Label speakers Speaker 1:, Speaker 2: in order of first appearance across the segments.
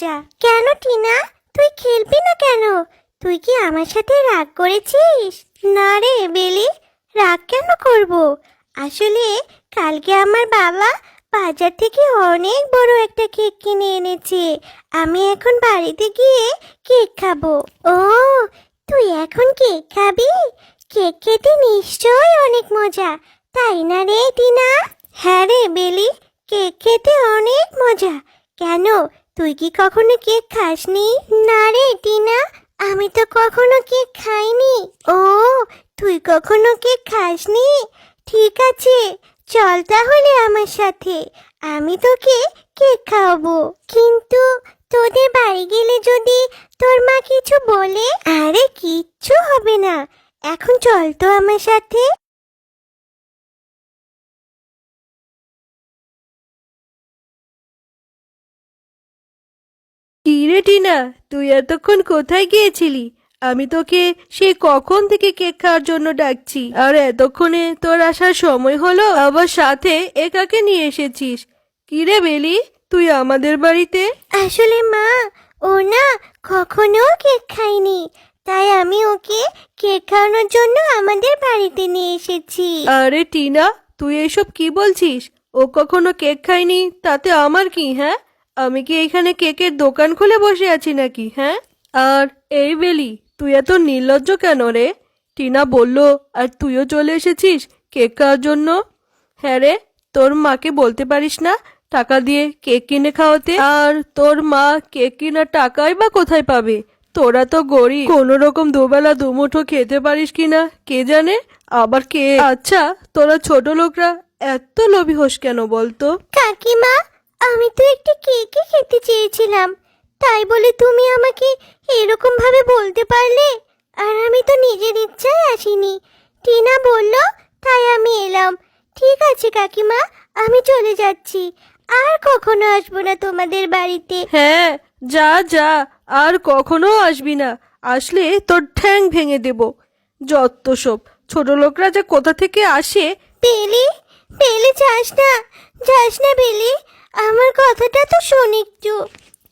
Speaker 1: মজা। কেন টিনা, তুই খেলবি না কেন? তুই কি আমার সাথে রাগ করেছিস? না রে বেলি, রাগ কেন করব? আসলে কালকে আমার বাবা বাজার থেকে অনেক বড় একটা কেক কিনে এনেছে। আমি এখন বাড়িতে গিয়ে কেক খাবো। ও, তুই এখন কেক খাবি? কেক খেতে নিশ্চয়ই অনেক মজা, তাই না রে টিনা? হ্যাঁ রে বেলি, কেক খেতে অনেক মজা। কেন, তুই কি কখনো কেক খাসনি? না রে টিনা, আমি তো কখনো কেক খাইনি। ও, তুই কখনো কেক খাসনি? ঠিক আছে, চল তাহলে আমার সাথে, আমি তোকে কেক খাওয়াবো। কিন্তু তোদের বাড়ি গেলে যদি তোর মা কিছু বলে? আরে কিচ্ছু হবে না, এখন চল তো আমার সাথে।
Speaker 2: কি রে টিনা, তুই এতক্ষণ কোথায় গিয়েছিলি? আমি তোকে সেই কখন থেকে কেক খাওয়ার জন্য ডাকছি, আর এতক্ষণে তোর আসার সময় হলো, আবার সাথে একাকে নিয়ে এসেছিস। কি রে বেলি, তুই আমাদের বাড়িতে?
Speaker 1: আসলে মা, ও না কখনো কেক খায়নি, তাই আমি ওকে কেক খাওয়ানোর জন্য আমাদের বাড়িতে নিয়ে এসেছি।
Speaker 2: আরে টিনা, তুই এসব কি বলছিস? ও কখনো কেক খায়নি তাতে আমার কি? হ্যাঁ, আমি কি এখানে কেকের দোকান খুলে বসে আছি নাকি? হ্যাঁ, আর এই বেলি, তুই এত নির্লজ্জ কেন রে? টিনা বলল আর তুইও চলে এসেছিস কেক খাওয়ার জন্য। হ্যাঁ রে, তোর মাকে বলতে পারিস না টাকা দিয়ে কেক কিনে খাওয়াতে? আর তোর মা কেক কেনার টাকাই বা কোথায় পাবে? তোরা তো গরিব, কোনো রকম দুবেলা দুমুঠো খেতে পারিস কিনা কে জানে। আবার কে, আচ্ছা তোরা ছোট লোকরা এত লোভী হোস কেন বলতো?
Speaker 1: কাকিমা, আমি তো একটা কেকই খেতে চেয়েছিলাম, তাই বলে তুমি আমাকে এরকম ভাবে বলতে পারলে? আর আমি তো নিজের ইচ্ছায় আসিনি, টিনা বলল তাই আমি এলাম। ঠিক আছে কাকিমা, আমি চলে যাচ্ছি, আর কখনো আসবো না তোমাদের বাড়িতে।
Speaker 2: হ্যাঁ, যা যা, আর কখনো আসবি না, আসলে তোর ঠ্যাং ভেঙে দেব। যত সব ছোট লোকরা যে কোথা থেকে আসে।
Speaker 1: বেলি, বেলি যাস না, যাস না বেলি, আমার কথাটা তো শোন একটু।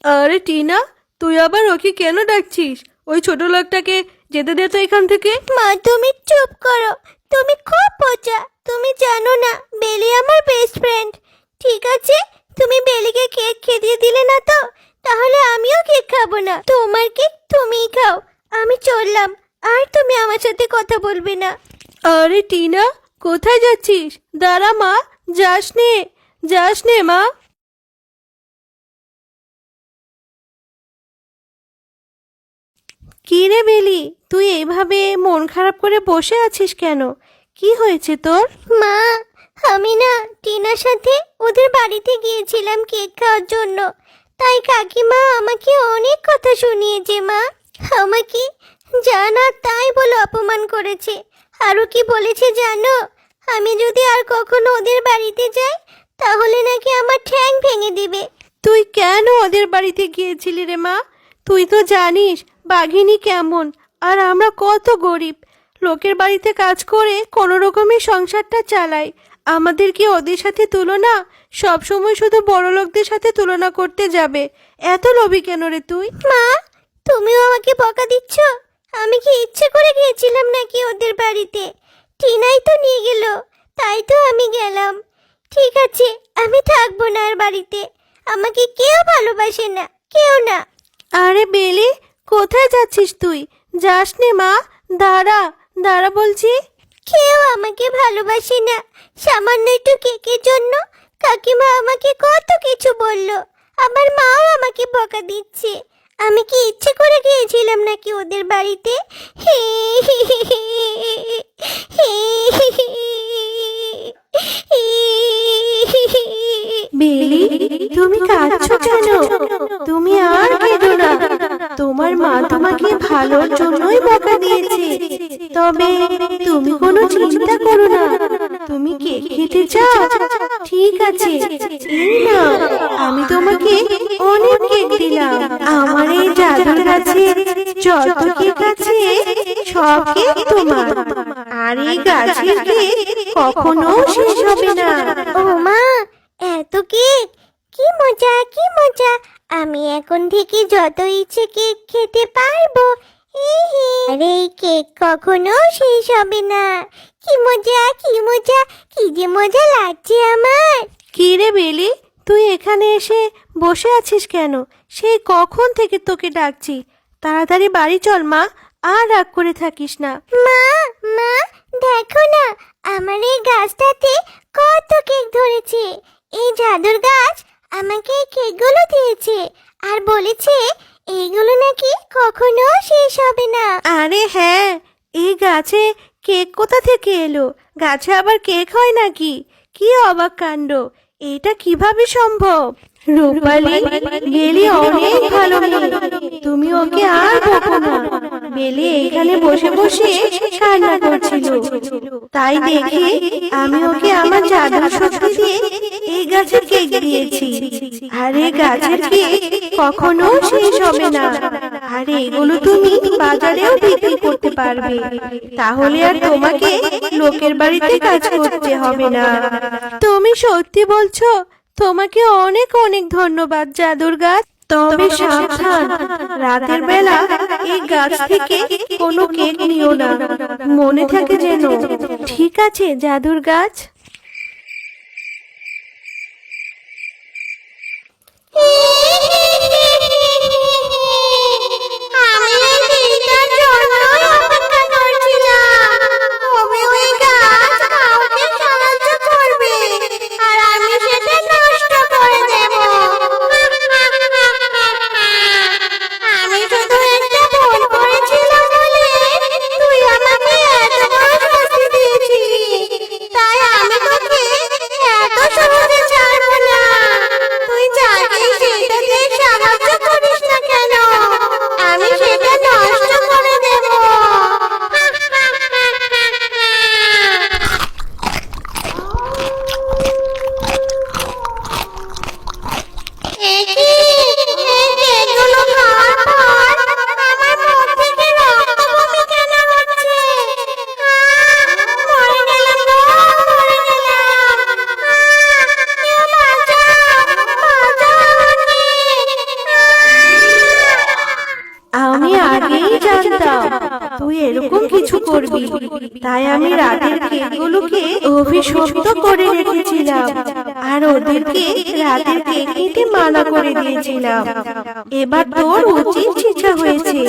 Speaker 2: আরে টিনা, তুই আবার ওকে কেন ডাকছিস? ওই ছোট লোকটাকে যেতে দে তো এখান থেকে।
Speaker 1: মা তুমি চুপ করো, তুমি খুব বোঝা, তুমি জানো না বেলি আমার বেস্ট ফ্রেন্ড। ঠিক আছে, তুমি বেলিকে কেক খেতে দিলে না তো, তাহলে আমিও কেক খাবো না, তোমার কেক তুমিই খাও। আমি চললাম, আর তুমি আমার সাথে কথা বলবে না।
Speaker 2: আরে টিনা, কোথায় যাচ্ছিস? দাঁড়া মা, যাস নে, যাস নে মা। কি রে বেলি, তুই এইভাবে মন খারাপ করে বসে আছিস কেন? কি হয়েছে তোর?
Speaker 1: মা, আমি না টিনার সাথে ওদের বাড়িতে গিয়েছিলাম কেক খাওয়ার জন্য, তাই কাকিমা আমাকে অনেক কথা শুনিয়েছে। মা আমাকে জানা তাই বলে অপমান করেছে। আরও কি বলেছে জানো? আমি যদি আর কখনো ওদের বাড়িতে যাই তাহলে নাকি আমার ঠ্যাং ভেঙে দিবে।
Speaker 2: তুই কেন ওদের বাড়িতে গিয়েছিলি রে মা? তুই তো জানিস বাঘিনী কেমন, আর আমরা কত গরিব, লোকের বাড়িতে কাজ করে কোনো রকমে সংসারটা চালাই। আমাদের কি ওদের সাথে তুলনা? সব সময় শুধু বড় লোকদের সাথে তুলনা করতে যাবে? এত লোভী কেন রে তুই?
Speaker 1: মা, তুমিও আমাকে বকা দিচ্ছ? আমি কি ইচ্ছে করে গিয়েছিলাম নাকি ওদের বাড়িতে? টিনাই তো নিয়ে গেল, তাই তো আমি গেলাম। ঠিক আছে, আমি থাকবো না আর বাড়িতে, আমাকে কেউ ভালোবাসে না, কেউ না।
Speaker 2: আরে বেলি, কোথায় যাচ্ছিস তুই? যাস নে মা, দাঁড়া, দাঁড়া বলছি।
Speaker 1: কেউ আমাকে ভালোবাসে না, সামান্য একটু কেকের জন্য কাকিমা আমাকে কত কিছু বলল, আবার মাও আমাকে বকা দিচ্ছে। আমি কি ইচ্ছে করে গিয়েছিলাম নাকি ওদের বাড়িতে?
Speaker 2: বেলি, তুমি কাঁদছো কেন? তুমি আর কেঁদো না, তোমার মা তোমাকে ভালোর জন্যই বকা দিয়েছে। তবে তুমি কোনো চিন্তা করো না, তুমি কেক খেতে চাও? ঠিক আছে, এই নাও, আমি তোমাকে অনেক কেক দিলাম। আমার এই জাদুর গাছে যত কেক আছে সব কেক তোমার, আর এই গাছের কেক কখনো শেষ হবে না।
Speaker 1: ও মা, এত কেক, কি মজা কি মজা, আমি এখন থেকে যত ইচ্ছে কেক খেতে পারবো। আরে এই কেক কখনো শেষ হবে না। কি মজা কি মজা, কি যে মজা লাগছে আমার।
Speaker 2: কি রে বেলি, তুই এখানে এসে বসে আছিস কেন? সেই কখন থেকে তোকে ডাকছি। তাড়াতাড়ি বাড়ি চল মা, আর রাগ করে থাকিস না।
Speaker 1: মা মা, দেখো না আমার এই গাছটাতে কত কেক ধরেছে। এই জাদুর গাছ আমাকে এই কেকগুলো দিয়েছে আর বলেছে এইগুলো নাকি কখনো শেষ হবে না।
Speaker 2: আরে হ্যাঁ, এই গাছে কেক কোথা থেকে এলো? গাছে আবার কেক হয় নাকি? কি অবাক কাণ্ড! এটা কিভাবে সম্ভব? রূপালী, বেলি অনেক ভালো মেয়ে, তুমি ওকে আর বকো না। বেলি এখানে বসে বসে রান্না করছিল, তাই দেখে আমি ওকে আমার জাদুর শক্তি দিয়ে এই গাছের কেক দিয়েছি। আর এই গাছের কেক কখনো শেষ হবে না। আর এগুলো তুমি বাজারেও বিক্রি করতে পারবে, তাহলে আর তোমাকে লোকের বাড়িতে কাজ করতে হবে না। তুমি সত্যি বলছো? তোমাকে অনেক অনেক ধন্যবাদ জাদুর গাছ। তবে সাবধান, রাতের বেলা এই গাছ থেকে কোনো কেক নিও না, মনে থাকে যেন। ঠিক আছে জাদুর গাছ।
Speaker 1: আমি এই দিনটার জন্যই অপেক্ষা করছিলাম। কবে ওই গাছ কাউকে সাহায্য করবে আর আমি সেটা নষ্ট করে দেব। আমি শুধু একটা ভুল করেছিলাম বলে তুই আমাকে এত বড় শাস্তি দিয়েছিলি, তাই আমি তোকে এত সহজে ছাড়বো না। তুই যাকে সেটাতে সাহায্য করিস না কেন, আমি সেটা নষ্ট করে দেব। এগুলো খাওয়ার পর আমার মুখ থেকে রক্ত বমি কেন হচ্ছে? মরে গেলাম গো, মরে গেলাম। কেউ বাঁচাও, বাঁচাও আমাকে।
Speaker 2: আমি আগেই জানতাম তুই এরকম কিছু করবি, তাই আমি রাতের কেকগুলোকে অভিশপ্ত করে রেখেছিলাম আর ওদেরকে রাতের কেক নিতে মানা করে দিয়েছিলাম। এবার তোর উচিত শিক্ষা হয়েছে।